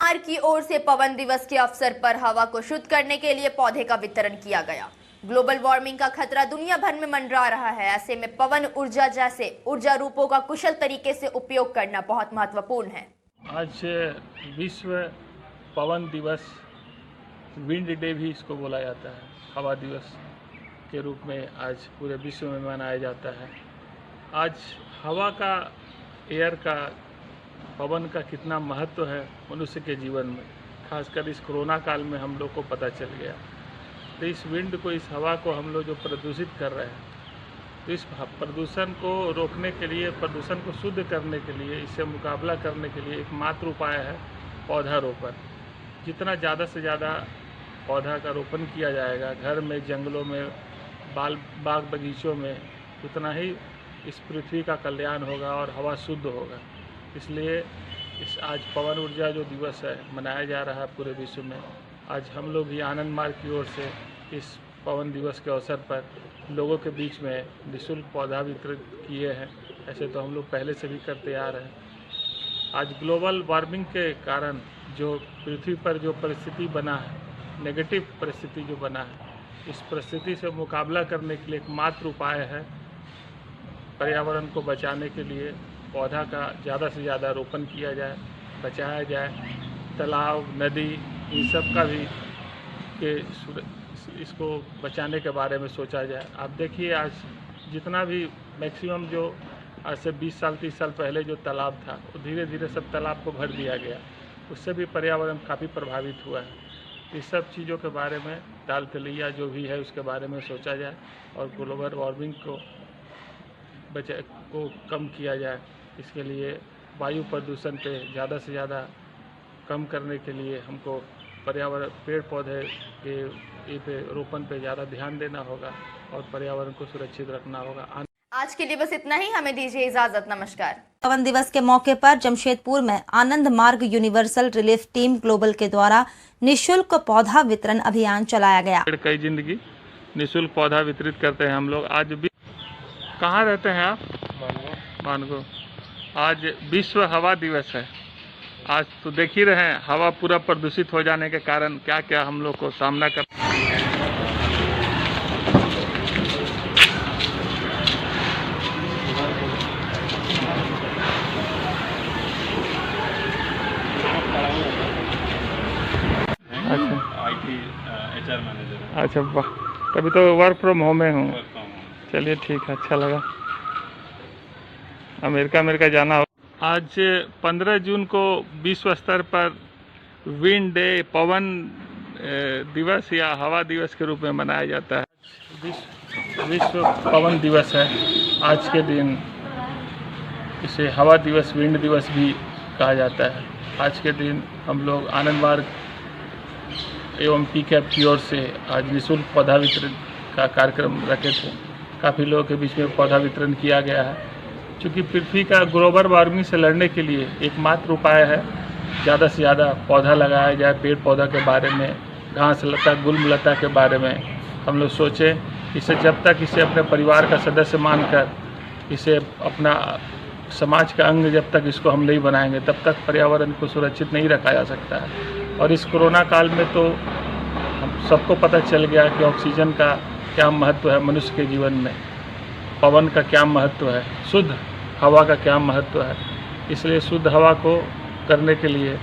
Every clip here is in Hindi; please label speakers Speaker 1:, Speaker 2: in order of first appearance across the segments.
Speaker 1: मार्ग की ओर से पवन दिवस के अवसर पर हवा को शुद्ध करने के लिए पौधे का वितरण किया गया। ग्लोबल वार्मिंग का खतरा दुनिया भर में मंडरा रहा है। ऐसे में पवन ऊर्जा जैसे ऊर्जा रूपों का कुशल तरीके से उपयोग करना बहुत महत्वपूर्ण है।
Speaker 2: आज विश्व पवन दिवस, विंड डे भी इसको बोला जाता है, हवा दिवस के रूप में आज पूरे विश्व में मनाया जाता है। आज हवा का, एयर का, पवन का कितना महत्व है मनुष्य के जीवन में, खासकर इस कोरोना काल में हम लोग को पता चल गया। तो इस विंड को, इस हवा को हम लोग जो प्रदूषित कर रहे हैं, तो इस प्रदूषण को रोकने के लिए, प्रदूषण को शुद्ध करने के लिए, इससे मुकाबला करने के लिए एकमात्र उपाय है पौधारोपण। जितना ज़्यादा से ज़्यादा पौधा का रोपण किया जाएगा घर में, जंगलों में, बाग बगीचों में, उतना ही इस पृथ्वी का कल्याण होगा और हवा शुद्ध होगा। इसलिए इस आज पवन ऊर्जा जो दिवस है मनाया जा रहा है पूरे विश्व में। आज हम लोग भी आनंद मार्ग की ओर से इस पवन दिवस के अवसर पर लोगों के बीच में निःशुल्क पौधा वितरित किए हैं। ऐसे तो हम लोग पहले से भी करते आ रहे हैं। आज ग्लोबल वार्मिंग के कारण जो पृथ्वी पर जो परिस्थिति बना है, नेगेटिव परिस्थिति जो बना है, इस परिस्थिति से मुकाबला करने के लिए एकमात्र उपाय है पर्यावरण को बचाने के लिए पौधा का ज़्यादा से ज़्यादा रोपण किया जाए, बचाया जाए। तालाब, नदी, इन सब का भी इसको बचाने के बारे में सोचा जाए। आप देखिए आज जितना भी मैक्सिमम जो आज से 20 साल 30 साल पहले जो तालाब था, वो धीरे धीरे सब तालाब को भर दिया गया। उससे भी पर्यावरण काफ़ी प्रभावित हुआ है। इस सब चीज़ों के बारे में, दाल तलैया जो भी है उसके बारे में सोचा जाए और ग्लोबल वार्मिंग को कम किया जाए। इसके लिए वायु प्रदूषण पे ज़्यादा से ज़्यादा कम करने के लिए हमको पर्यावरण, पेड़ पौधे के रोपण पे ज़्यादा ध्यान देना होगा और पर्यावरण को सुरक्षित रखना होगा।
Speaker 1: आज के लिए बस इतना ही। हमें दीजिए इजाजत। नमस्कार।
Speaker 3: पवन दिवस के मौके पर जमशेदपुर में आनंद Marga universal relief team global के द्वारा निःशुल्क पौधा वितरण अभियान चलाया गया।
Speaker 2: कई जिंदगी निःशुल्क पौधा वितरित करते हैं हम लोग। आज भी कहाँ रहते हैं आप? मानगो। आज विश्व हवा दिवस है। आज तो देख ही रहे हैं हवा पूरा प्रदूषित हो जाने के कारण क्या क्या हम लोग को सामना कर।
Speaker 4: HR manager.
Speaker 2: अच्छा वाह, तभी तो वर्क फ्रॉम होम में हूँ। चलिए ठीक है, अच्छा लगा। अमेरिका जाना हो। आज 15 जून को विश्व स्तर पर विंड डे, पवन दिवस या हवा दिवस के रूप में मनाया जाता है। विश्व पवन दिवस है आज के दिन। इसे हवा दिवस, विंड दिवस भी कहा जाता है। आज के दिन हम लोग आनंद मार्ग एवं PCAF की ओर से आज निःशुल्क पौधा वितरण का कार्यक्रम रखे थे। काफ़ी लोगों के बीच में पौधा वितरण किया गया है। चूँकि पृथ्वी का ग्लोबल वार्मिंग से लड़ने के लिए एकमात्र उपाय है ज़्यादा से ज़्यादा पौधा लगाया जाए। पेड़ पौधा के बारे में, घास लता, गुल्म लता के बारे में हम लोग सोचें। इसे जब तक इसे अपने परिवार का सदस्य मानकर, इसे अपना समाज का अंग जब तक इसको हम नहीं बनाएंगे, तब तक पर्यावरण को सुरक्षित नहीं रखा जा सकता है। और इस कोरोना काल में तो हम सबको पता चल गया कि ऑक्सीजन का क्या महत्व है मनुष्य के जीवन में, पवन का क्या महत्व है, शुद्ध हवा का क्या महत्व है। इसलिए शुद्ध हवा को करने के लिए,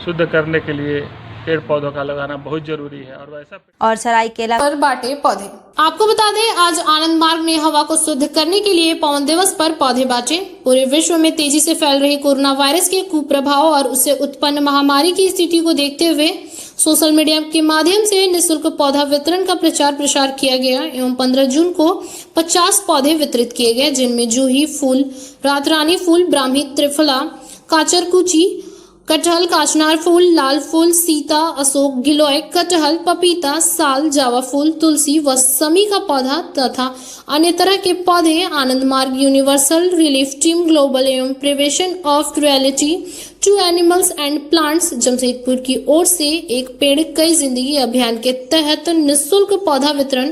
Speaker 2: शुद्ध करने के लिए पेड़ पौधों का लगाना बहुत जरूरी है।
Speaker 3: और सरायकेला
Speaker 5: पर बांटे पौधे। आपको बता दें, आज आनंद मार्ग ने हवा को शुद्ध करने के लिए पवन दिवस पर पौधे बांटे। पूरे विश्व में तेजी से फैल रही कोरोना वायरस के कुप्रभाव और उससे उत्पन्न महामारी की स्थिति को देखते हुए सोशल मीडिया के माध्यम से निःशुल्क पौधा वितरण का प्रचार प्रसार किया गया एवं 15 जून को 50 पौधे वितरित किए गए, जिनमें जूही फूल, रातरानी फूल, ब्राह्मी त्रिफला, काचरकुची, कटहल, काचनार फूल, लाल फूल, सीता, अशोक, गिलोय, कटहल, पपीता, साल, जावा फूल, तुलसी व समी का पौधा तथा अन्य तरह के पौधे Ananda Marga universal relief team global एवं prevention of cruelty to animals and plants Jamshedpur की ओर से एक पेड़ कई जिंदगी अभियान के तहत निःशुल्क पौधा वितरण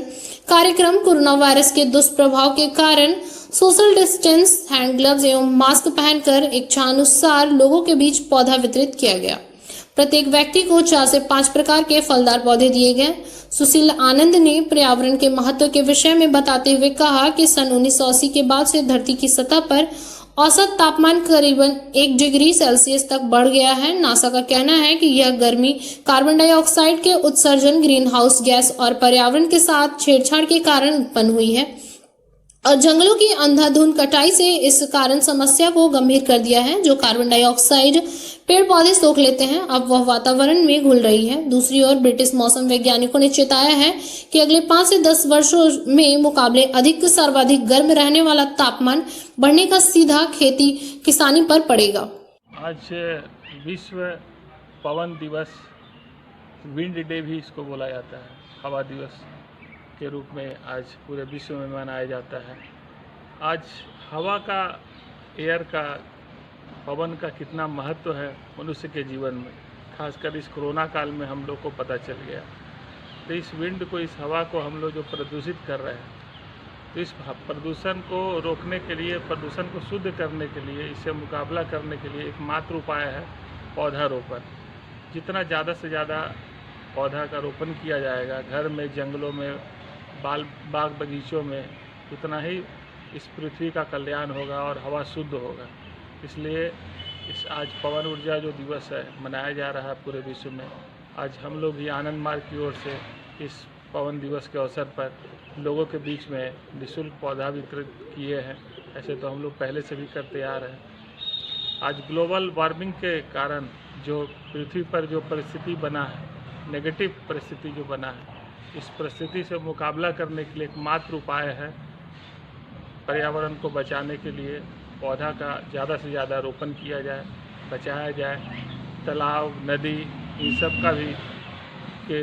Speaker 5: कार्यक्रम कोरोना वायरस के दुष्प्रभाव के कारण सोशल डिस्टेंस, हैंड ग्लव्स एवं मास्क पहनकर इच्छानुसार लोगों के बीच पौधा वितरित किया गया। प्रत्येक व्यक्ति को 4 से 5 प्रकार के फलदार पौधे दिए गए। सुशील आनंद ने पर्यावरण के महत्व के विषय में बताते हुए कहा कि सन 1980 के बाद से धरती की सतह पर औसत तापमान करीबन 1 डिग्री सेल्सियस तक बढ़ गया है। नासा का कहना है कि यह गर्मी कार्बन डाइऑक्साइड के उत्सर्जन, ग्रीन हाउस गैस और पर्यावरण के साथ छेड़छाड़ के कारण उत्पन्न हुई है और जंगलों की अंधाधुंध कटाई से इस कारण समस्या को गंभीर कर दिया है। जो कार्बन डाइऑक्साइड पेड़ पौधे सोख लेते हैं, अब वह वातावरण में घुल रही है। दूसरी ओर ब्रिटिश मौसम वैज्ञानिकों ने चेताया है कि अगले 5 से 10 वर्षों में मुकाबले अधिक सर्वाधिक गर्म रहने वाला तापमान बढ़ने का सीधा खेती किसानी पर पड़ेगा।
Speaker 2: आज विश्व पवन दिवस, विंड डे भी इसको बोला जाता है, हवा दिवस के रूप में आज पूरे विश्व में मनाया जाता है। आज हवा का, एयर का, पवन का कितना महत्व है मनुष्य के जीवन में, खासकर इस कोरोना काल में हम लोग को पता चल गया। तो इस विंड को, इस हवा को हम लोग जो प्रदूषित कर रहे हैं, तो इस प्रदूषण को रोकने के लिए, प्रदूषण को शुद्ध करने के लिए, इससे मुकाबला करने के लिए एकमात्र उपाय है पौधारोपण। जितना ज़्यादा से ज़्यादा पौधा का रोपण किया जाएगा घर में, जंगलों में, बाग बगीचों में, उतना ही इस पृथ्वी का कल्याण होगा और हवा शुद्ध होगा। इसलिए इस आज पवन ऊर्जा जो दिवस है मनाया जा रहा है पूरे विश्व में। आज हम लोग भी आनंद मार्ग की ओर से इस पवन दिवस के अवसर पर लोगों के बीच में निःशुल्क पौधा वितरित किए हैं। ऐसे तो हम लोग पहले से भी करते आ रहे हैं। आज ग्लोबल वार्मिंग के कारण जो पृथ्वी पर जो परिस्थिति बना है, नेगेटिव परिस्थिति जो बना है, इस परिस्थिति से मुकाबला करने के लिए एकमात्र उपाय है पर्यावरण को बचाने के लिए पौधा का ज़्यादा से ज़्यादा रोपण किया जाए, बचाया जाए। तालाब, नदी, इन सब का भी के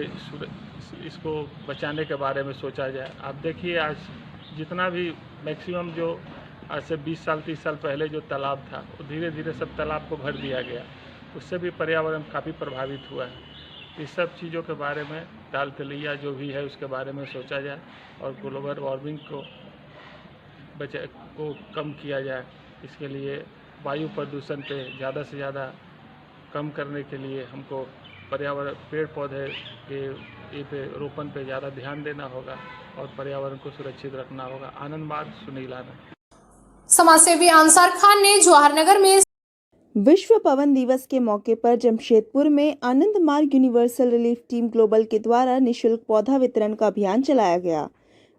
Speaker 2: इसको बचाने के बारे में सोचा जाए। आप देखिए आज जितना भी मैक्सिमम जो आज से 20 साल 30 साल पहले जो तालाब था, वो धीरे धीरे सब तालाब को भर दिया गया। उससे भी पर्यावरण काफ़ी प्रभावित हुआ है। इस सब चीज़ों के बारे में, डाल तलैया जो भी है उसके बारे में सोचा जाए और ग्लोबल वार्मिंग को कम किया जाए। इसके लिए वायु प्रदूषण पे ज़्यादा से ज़्यादा कम करने के लिए हमको पर्यावरण, पेड़ पौधे के पे रोपण पे ज़्यादा ध्यान देना होगा और पर्यावरण को सुरक्षित रखना होगा। आनंद मार्ग, सुनील आनंद।
Speaker 5: समाजसेवी अंसार खान ने जवाहर नगर में
Speaker 6: विश्व पवन दिवस के मौके पर जमशेदपुर में आनंद Marga universal relief team global के द्वारा निःशुल्क पौधा वितरण का अभियान चलाया गया।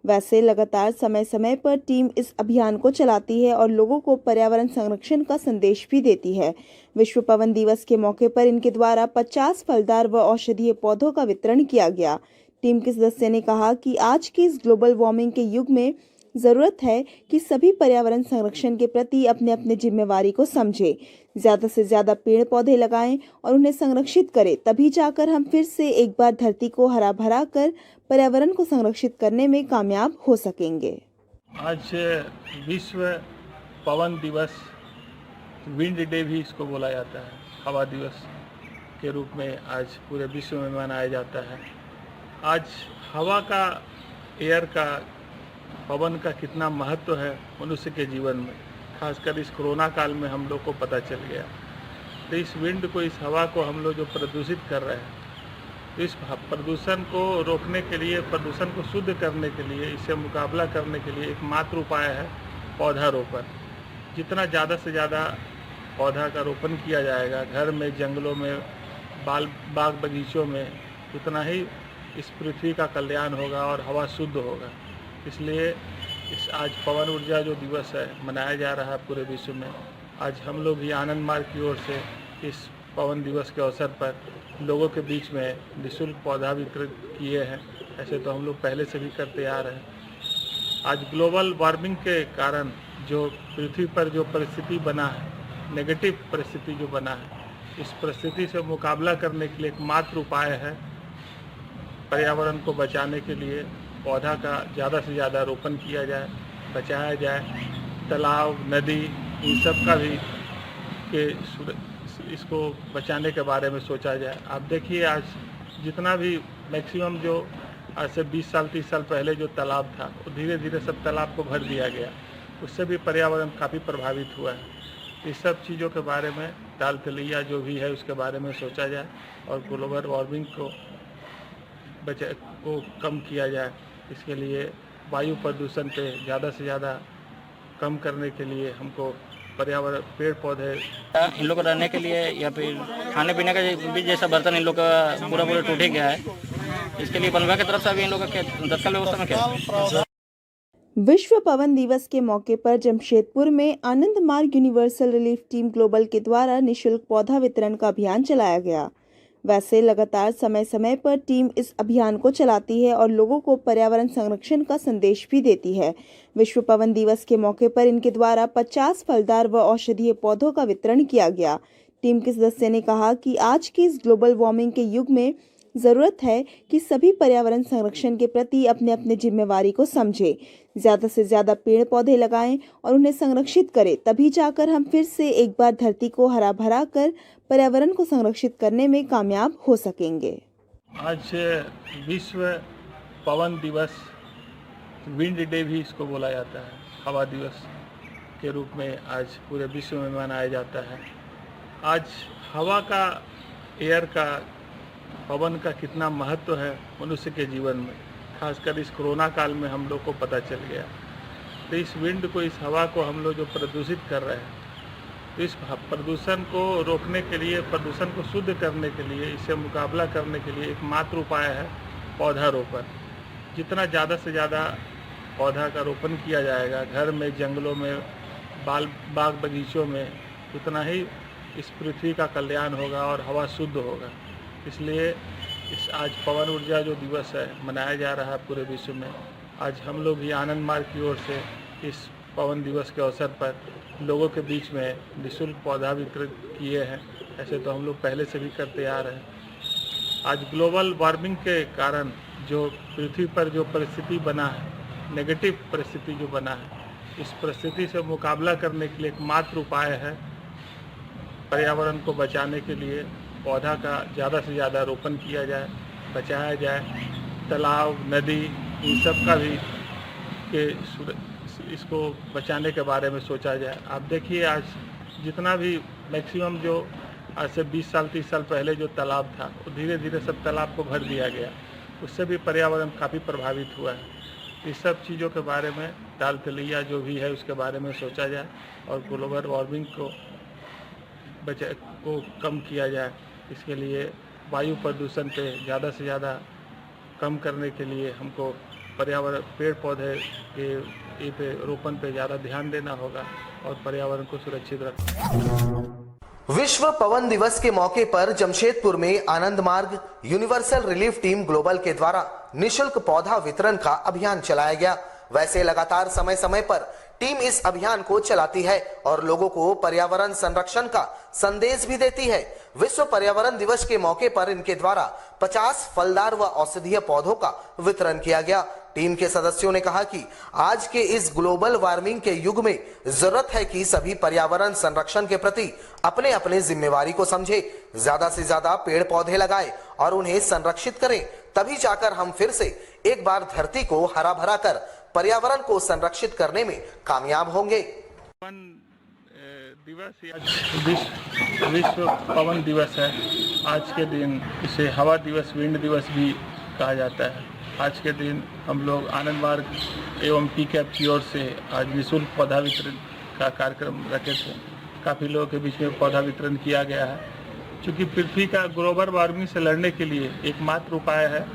Speaker 6: वैसे लगातार समय समय पर टीम इस अभियान को चलाती है और लोगों को पर्यावरण संरक्षण का संदेश भी देती है। विश्व पवन दिवस के मौके पर इनके द्वारा 50 फलदार व औषधीय पौधों का वितरण किया गया। टीम के सदस्य ने कहा कि आज के इस ग्लोबल वार्मिंग के युग में जरूरत है कि सभी पर्यावरण संरक्षण के प्रति अपने अपने जिम्मेवारी को समझें, ज्यादा से ज्यादा पेड़ पौधे लगाएं और उन्हें संरक्षित करें। तभी जाकर हम फिर से एक बार धरती को हरा भरा कर पर्यावरण को संरक्षित करने में कामयाब हो सकेंगे।
Speaker 2: आज विश्व पवन दिवस, विंड डे भी इसको बोला जाता है, हवा दिवस के रूप में आज पूरे विश्व में मनाया जाता है। आज हवा का, एयर का, पवन का कितना महत्व है मनुष्य के जीवन में, खासकर इस कोरोना काल में हम लोग को पता चल गया। तो इस विंड को, इस हवा को हम लोग जो प्रदूषित कर रहे हैं, तो इस प्रदूषण को रोकने के लिए, प्रदूषण को शुद्ध करने के लिए, इससे मुकाबला करने के लिए एकमात्र उपाय है पौधारोपण। जितना ज़्यादा से ज़्यादा पौधा का रोपण किया जाएगा घर में, जंगलों में, बाग बगीचों में, उतना ही इस पृथ्वी का कल्याण होगा और हवा शुद्ध होगा। इसलिए इस आज पवन ऊर्जा जो दिवस है मनाया जा रहा है पूरे विश्व में। आज हम लोग भी आनंद मार्ग की ओर से इस पवन दिवस के अवसर पर लोगों के बीच में निःशुल्क पौधा वितरित किए हैं। ऐसे तो हम लोग पहले से भी करते आ रहे हैं। आज ग्लोबल वार्मिंग के कारण जो पृथ्वी पर जो परिस्थिति बना है, नेगेटिव परिस्थिति जो बना है, इस परिस्थिति से मुकाबला करने के लिए एकमात्र उपाय है पर्यावरण को बचाने के लिए पौधा का ज़्यादा से ज़्यादा रोपण किया जाए, बचाया जाए। तालाब, नदी, इन सब का भी इसको बचाने के बारे में सोचा जाए। आप देखिए आज जितना भी मैक्सिमम जो आज से 20 साल 30 साल पहले जो तालाब था, वो धीरे धीरे सब तालाब को भर दिया गया। उससे भी पर्यावरण काफ़ी प्रभावित हुआ है। इस सब चीज़ों के बारे में दाल तलैया जो भी है उसके बारे में सोचा जाए और ग्लोबल वार्मिंग को कम किया जाए। इसके लिए वायु प्रदूषण पे ज़्यादा से ज़्यादा कम करने के लिए हमको पर्यावरण पेड़ पौधे
Speaker 7: इन लोग को रहने के लिए या फिर खाने पीने का भी जैसा बर्तन इन लोग का पूरा टूट ही गया है। इसके लिए वन विभाग की तरफ से अभी इन लोग का तत्काल व्यवस्था में क्या है?
Speaker 6: विश्व पवन दिवस के मौके पर जमशेदपुर में आनंद Marga universal relief team global के द्वारा निःशुल्क पौधा वितरण का अभियान चलाया गया। वैसे लगातार समय समय पर टीम इस अभियान को चलाती है और लोगों को पर्यावरण संरक्षण का संदेश भी देती है। विश्व पवन दिवस के मौके पर इनके द्वारा 50 फलदार व औषधीय पौधों का वितरण किया गया। टीम के सदस्य ने कहा कि आज के इस ग्लोबल वार्मिंग के युग में ज़रूरत है कि सभी पर्यावरण संरक्षण के प्रति अपने अपने जिम्मेवारी को समझें, ज़्यादा से ज़्यादा पेड़ पौधे लगाएं और उन्हें संरक्षित करें, तभी जाकर हम फिर से एक बार धरती को हरा भरा कर पर्यावरण को संरक्षित करने में कामयाब हो सकेंगे।
Speaker 2: आज विश्व पवन दिवस, विंड डे भी इसको बोला जाता है, हवा दिवस के रूप में आज पूरे विश्व में मनाया जाता है। आज हवा का, एयर का, पवन का कितना महत्व है मनुष्य के जीवन में, खासकर इस कोरोना काल में हम लोग को पता चल गया। तो इस विंड को, इस हवा को हम लोग जो प्रदूषित कर रहे हैं, तो इस प्रदूषण को रोकने के लिए, प्रदूषण को शुद्ध करने के लिए, इससे मुकाबला करने के लिए एकमात्र उपाय है पौधारोपण। जितना ज़्यादा से ज़्यादा पौधा का रोपण किया जाएगा घर में, जंगलों में, बाग बगीचों में, उतना ही इस पृथ्वी का कल्याण होगा और हवा शुद्ध होगा। इसलिए इस आज पवन ऊर्जा जो दिवस है मनाया जा रहा है पूरे विश्व में। आज हम लोग भी आनंद मार्ग की ओर से इस पवन दिवस के अवसर पर लोगों के बीच में निःशुल्क पौधा वितरित किए हैं। ऐसे तो हम लोग पहले से भी करते आ रहे हैं। आज ग्लोबल वार्मिंग के कारण जो पृथ्वी पर जो परिस्थिति बना है, नेगेटिव परिस्थिति जो बना है, इस परिस्थिति से मुकाबला करने के लिए एकमात्र उपाय है पर्यावरण को बचाने के लिए पौधा का ज़्यादा से ज़्यादा रोपण किया जाए, बचाया जाए। तालाब, नदी, इन सब का भी इसको बचाने के बारे में सोचा जाए। आप देखिए आज जितना भी मैक्सिमम जो आज से 20 साल 30 साल पहले जो तालाब था, वो धीरे धीरे सब तालाब को भर दिया गया, उससे भी पर्यावरण काफ़ी प्रभावित हुआ है। इस सब चीज़ों के बारे में, दाल तलैया जो भी है उसके बारे में सोचा जाए और ग्लोबल वार्मिंग को कम किया जाए। इसके लिए वायु प्रदूषण पे ज़्यादा से ज़्यादा कम करने के लिए हमको पर्यावरण, पेड़ पौधे के पे रोपण पे ज़्यादा ध्यान देना होगा और पर्यावरण को सुरक्षित रखना।
Speaker 8: विश्व पवन दिवस के मौके पर जमशेदपुर में आनंद Marga universal relief team global के द्वारा निःशुल्क पौधा वितरण का अभियान चलाया गया। वैसे लगातार समय समय पर टीम इस अभियान को चलाती है और लोगों को पर्यावरण संरक्षण का संदेश भी देती है। विश्व पर्यावरण दिवस के मौके पर इनके द्वारा 50 फलदार व औषधीय पौधों का वितरण किया गया। टीम के सदस्यों ने कहा कि आज के इस ग्लोबल वार्मिंग के युग में जरूरत है कि सभी पर्यावरण संरक्षण के प्रति अपने अपने जिम्मेवारी को समझे, ज्यादा से ज्यादा पेड़ पौधे लगाएं और उन्हें संरक्षित करें, तभी जाकर हम फिर से एक बार धरती को हरा भरा कर पर्यावरण को संरक्षित करने में कामयाब होंगे।
Speaker 2: विश्व पवन दिवस है। आज के दिन इसे हवा दिवस, विंड दिवस भी कहा जाता है। आज के दिन हम लोग आनंद मार्ग एवं पीकैप की ओर से आज निःशुल्क पौधा वितरण का कार्यक्रम रखे थे। काफ़ी लोगों के बीच में पौधा वितरण किया गया है। क्योंकि पृथ्वी का ग्लोबल वार्मिंग से लड़ने के लिए एकमात्र उपाय है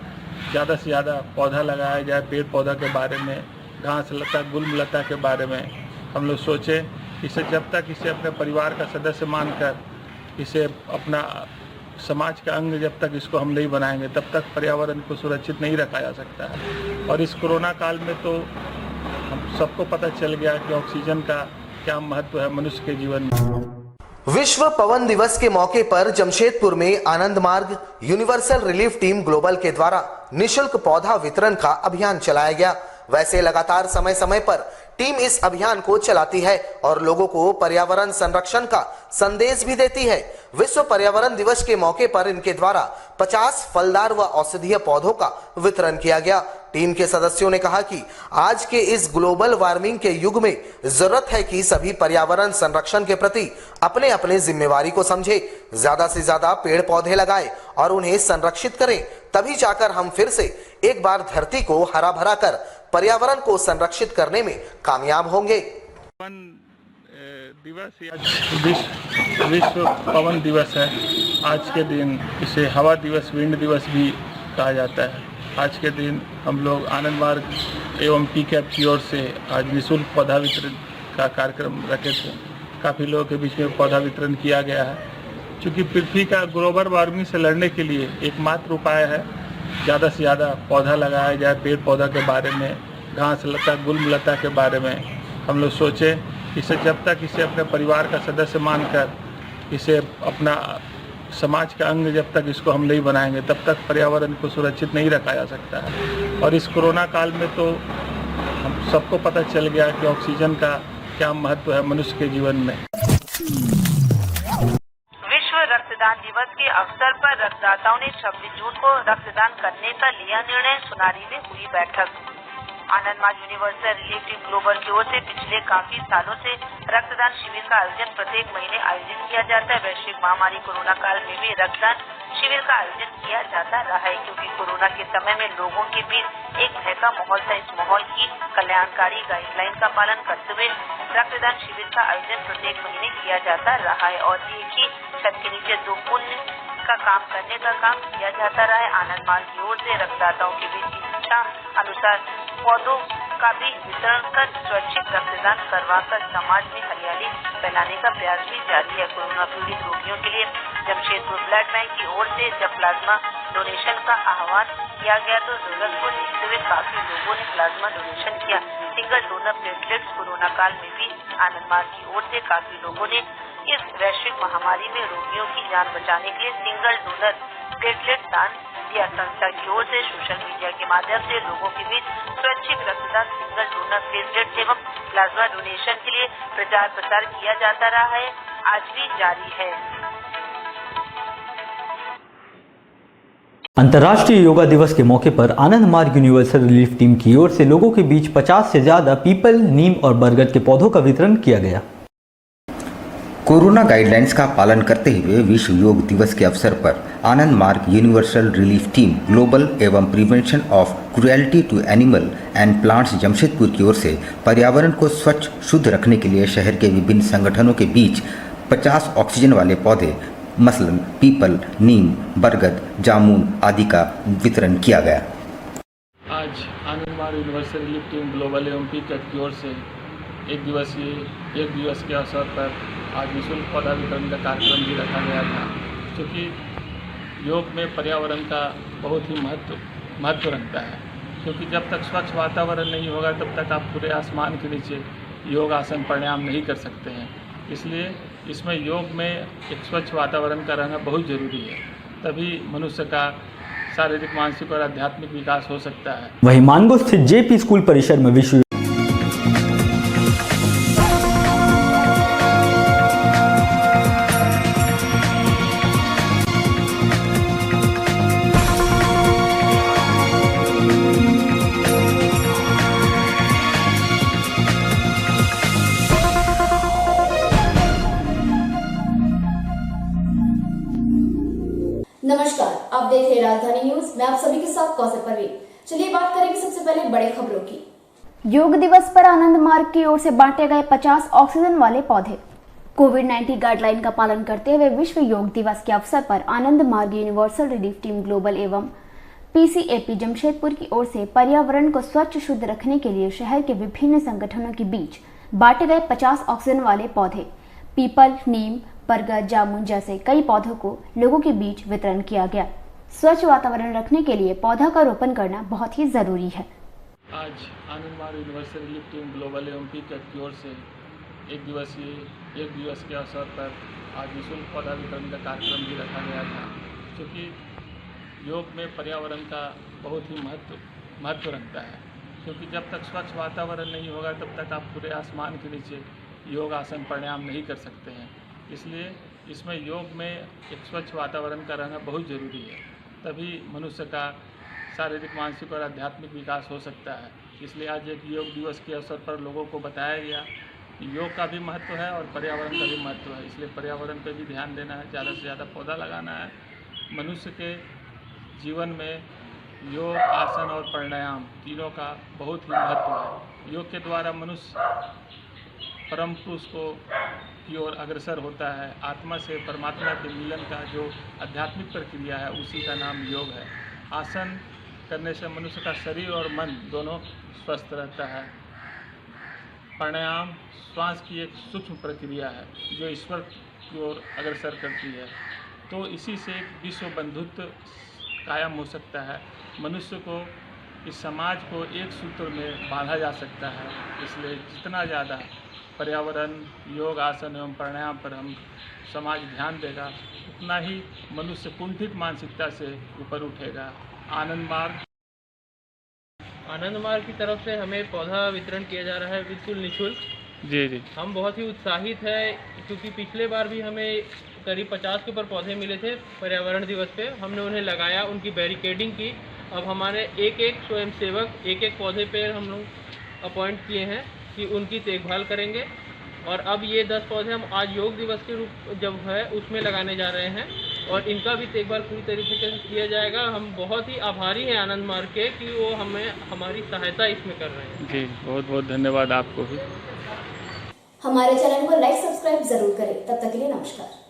Speaker 2: ज़्यादा से ज़्यादा पौधा लगाया जाए। पेड़ पौधा के बारे में, घास लता, गुल्म लता के बारे में हम लोग सोचें। इसे जब तक इसे अपने परिवार का सदस्य मानकर, इसे अपना समाज का अंग जब तक इसको हम नहीं बनाएंगे, तब तक पर्यावरण को सुरक्षित नहीं रखा जा सकता है। और इस कोरोना काल में तो हम सबको पता चल गया कि ऑक्सीजन का क्या महत्व है मनुष्य के जीवन में।
Speaker 8: विश्व पवन दिवस के मौके पर जमशेदपुर में आनंद Marga universal relief team global के द्वारा निःशुल्क पौधा वितरण का अभियान चलाया गया। वैसे लगातार समय समय पर टीम इस अभियान को चलाती है और लोगों को पर्यावरण संरक्षण का संदेश भी देती है। विश्व पर्यावरण दिवस के मौके पर इनके द्वारा 50 फलदार व औषधीय पौधों का वितरण किया गया। टीम के सदस्यों ने कहा कि आज के इस ग्लोबल वार्मिंग के युग में जरूरत है कि सभी पर्यावरण संरक्षण के प्रति अपने अपने जिम्मेवारी को समझे, ज्यादा से ज्यादा पेड़ पौधे लगाएं और उन्हें संरक्षित करें, तभी जाकर हम फिर से एक बार धरती को हरा भरा कर पर्यावरण को संरक्षित करने में कामयाब होंगे।
Speaker 2: दिवस विश्व पवन दिवस है। आज के दिन इसे हवा दिवस, विंड दिवस भी कहा जाता है। आज के दिन हम लोग आनंद मार्ग एवं पीकैप की ओर से आज निःशुल्क पौधा वितरण का कार्यक्रम रखे थे। काफ़ी लोगों के बीच में पौधा वितरण किया गया है। चूँकि पृथ्वी का ग्लोबल वार्मिंग से लड़ने के लिए एकमात्र उपाय है ज़्यादा से ज़्यादा पौधा लगाया जाए। पेड़ पौधा के बारे में, घास लता, गुल्म लता के बारे में हम लोग सोचें। इसे जब तक इसे अपने परिवार का सदस्य मानकर, इसे अपना समाज का अंग जब तक इसको हम नहीं बनाएंगे, तब तक पर्यावरण को सुरक्षित नहीं रखा जा सकता है। और इस कोरोना काल में तो हम सबको पता चल गया कि ऑक्सीजन का क्या महत्व है मनुष्य के जीवन में।
Speaker 9: विश्व रक्तदान दिवस के अवसर पर रक्तदाताओं ने 26 जून को रक्तदान करने का लिया निर्णय। सुनारी में हुई बैठक। आनंद Marga universal relief team global की ओर से पिछले काफी सालों से रक्तदान शिविर का आयोजन प्रत्येक महीने आयोजित किया जाता है। वैश्विक महामारी कोरोना काल में भी रक्तदान शिविर का आयोजन किया जाता रहा है, क्योंकि कोरोना के समय में लोगों के बीच एक भय का माहौल था। इस माहौल की कल्याणकारी गाइडलाइन का पालन करते हुए रक्तदान शिविर का आयोजन प्रत्येक महीने किया जाता रहा है और एक ही छत के नीचे दो पुण्य का काम करने का काम किया जाता रहा है। आनंद मार्ग की ओर से रक्तदाताओं के बीच इच्छा अनुसार पौधों का भी वितरण कर स्वैच्छिक रक्तदान करवाकर समाज में हरियाली फैलाने का प्रयास भी जारी है। कोरोना पीड़ित रोगियों के लिए जमशेदपुर ब्लड बैंक की ओर से जब प्लाज्मा डोनेशन का आह्वान किया गया तो जरूरत को देखते हुए काफी लोगों ने प्लाज्मा डोनेशन किया। सिंगल डोनर प्लेटलेट्स कोरोना काल में भी आनंद मार्ग की ओर से काफी लोगों ने इस वैश्विक महामारी में रोगियों की जान बचाने के लिए सिंगल डोनर प्लेटलेट दान दिया। संस्था की ओर से सोशल मीडिया के माध्यम से लोगों के बीच स्वैच्छिक रक्तदान, सिंगल डोनर प्लेटलेट एवं प्लाज्मा डोनेशन के लिए प्रचार प्रसार किया जाता रहा है, आज भी जारी है।
Speaker 10: अंतर्राष्ट्रीय योगा दिवस के मौके पर Ananda Marga universal relief team की ओर से लोगों के बीच 50 से ज्यादा पीपल, नीम और बरगद के पौधों का वितरण किया गया।
Speaker 11: कोरोना गाइडलाइंस का पालन करते हुए विश्व योग दिवस के अवसर पर Ananda Marga universal relief team global एवं prevention of cruelty to animal and plants Jamshedpur की ओर से पर्यावरण को स्वच्छ शुद्ध रखने के लिए शहर के विभिन्न संगठनों के बीच 50 ऑक्सीजन वाले पौधे मसलन पीपल, नीम, बरगद, जामुन आदि का वितरण किया गया।
Speaker 2: आज आनंद Marga universal relief team global एवं पीकैप की ओर से एक दिवस के अवसर पर आज निःशुल्क पौधा वितरण का कार्यक्रम भी रखा गया था। क्योंकि योग में पर्यावरण का बहुत ही महत्व रखता है, क्योंकि जब तक स्वच्छ वातावरण नहीं होगा तब तक आप पूरे आसमान के नीचे योग आसन प्राणायाम नहीं कर सकते हैं। इसलिए इसमें योग में एक स्वच्छ वातावरण का रहना बहुत ज़रूरी है, तभी मनुष्य का शारीरिक, मानसिक और आध्यात्मिक विकास हो सकता है।
Speaker 10: वहीं मानगो स्थित जेपी स्कूल परिसर में विश्व
Speaker 12: नमस्कार, आप देख रहे हैं राजधानी न्यूज। मैं आप सभी के साथ कौसर परवीन। चलिए बात करेंगे सबसे पहले बड़े खबरों की।
Speaker 13: योग दिवस पर आनंद मार्ग की ओर से बांटे गए 50 ऑक्सीजन वाले पौधे। कोविड-19 गाइडलाइन का पालन करते हुए विश्व योग दिवस के अवसर पर Ananda Marga universal relief team global एवं पीसीएपी जमशेदपुर की ओर से पर्यावरण को स्वच्छ शुद्ध रखने के लिए शहर के विभिन्न संगठनों के बीच बांटे गए 50 ऑक्सीजन वाले पौधे पीपल, नीम, बरगद, जामुन जैसे कई पौधों को लोगों के बीच वितरण किया गया। स्वच्छ वातावरण रखने के लिए पौधा का रोपण करना बहुत ही जरूरी है।
Speaker 2: आज आनंद Marga universal relief team global एवं पीकैप की ओर से एक दिवस के अवसर पर आज निःशुल्क पौधा वितरण का कार्यक्रम भी रखा गया था। क्योंकि योग में पर्यावरण का बहुत ही महत्व रखता है, क्योंकि जब तक स्वच्छ वातावरण नहीं होगा तब तक आप पूरे आसमान के नीचे योग आसन प्राणायाम नहीं कर सकते हैं। इसलिए इसमें योग में एक स्वच्छ वातावरण का रहना बहुत ज़रूरी है, तभी मनुष्य का शारीरिक, मानसिक और आध्यात्मिक विकास हो सकता है। इसलिए आज एक योग दिवस के अवसर पर लोगों को बताया गया योग का भी महत्व है और पर्यावरण का भी महत्व है। इसलिए पर्यावरण पर भी ध्यान देना है, ज़्यादा से ज़्यादा पौधा लगाना है। मनुष्य के जीवन में योग, आसन और प्राणायाम तीनों का बहुत ही महत्व है। योग के द्वारा मनुष्य परम पुरुष की ओर अग्रसर होता है। आत्मा से परमात्मा के मिलन का जो आध्यात्मिक प्रक्रिया है उसी का नाम योग है। आसन करने से मनुष्य का शरीर और मन दोनों स्वस्थ रहता है। प्राणायाम श्वास की एक सूक्ष्म प्रक्रिया है जो ईश्वर की ओर अग्रसर करती है। तो इसी से एक विश्व बंधुत्व कायम हो सकता है। मनुष्य को, इस समाज को एक सूत्र में बांधा जा सकता है। इसलिए जितना ज़्यादा पर्यावरण, योग, आसन एवं प्राणायाम पर हम समाज ध्यान देगा उतना ही मनुष्य कुंठित मानसिकता से ऊपर उठेगा। आनंद
Speaker 14: मार्ग की तरफ से हमें पौधा वितरण किया जा रहा है बिल्कुल निःशुल्क।
Speaker 2: जी।
Speaker 14: हम बहुत ही उत्साहित है क्योंकि पिछले बार भी हमें करीब 50 के ऊपर पौधे मिले थे पर्यावरण दिवस पे। हमने उन्हें लगाया, उनकी बैरिकेडिंग की। अब हमारे एक स्वयंसेवक एक पौधे पे हम लोग अपॉइंट किए हैं कि उनकी देखभाल करेंगे। और अब ये 10 पौधे हम आज योग दिवस के रूप जब है उसमें लगाने जा रहे हैं और इनका भी देखभाल पूरी तरीके से किया जाएगा। हम बहुत ही आभारी हैं आनंद मार्ग के कि वो हमें हमारी सहायता इसमें कर रहे हैं।
Speaker 2: जी, बहुत बहुत धन्यवाद आपको भी।
Speaker 12: हमारे चैनल को लाइक, सब्सक्राइब जरूर करें। तब तक के लिए नमस्कार।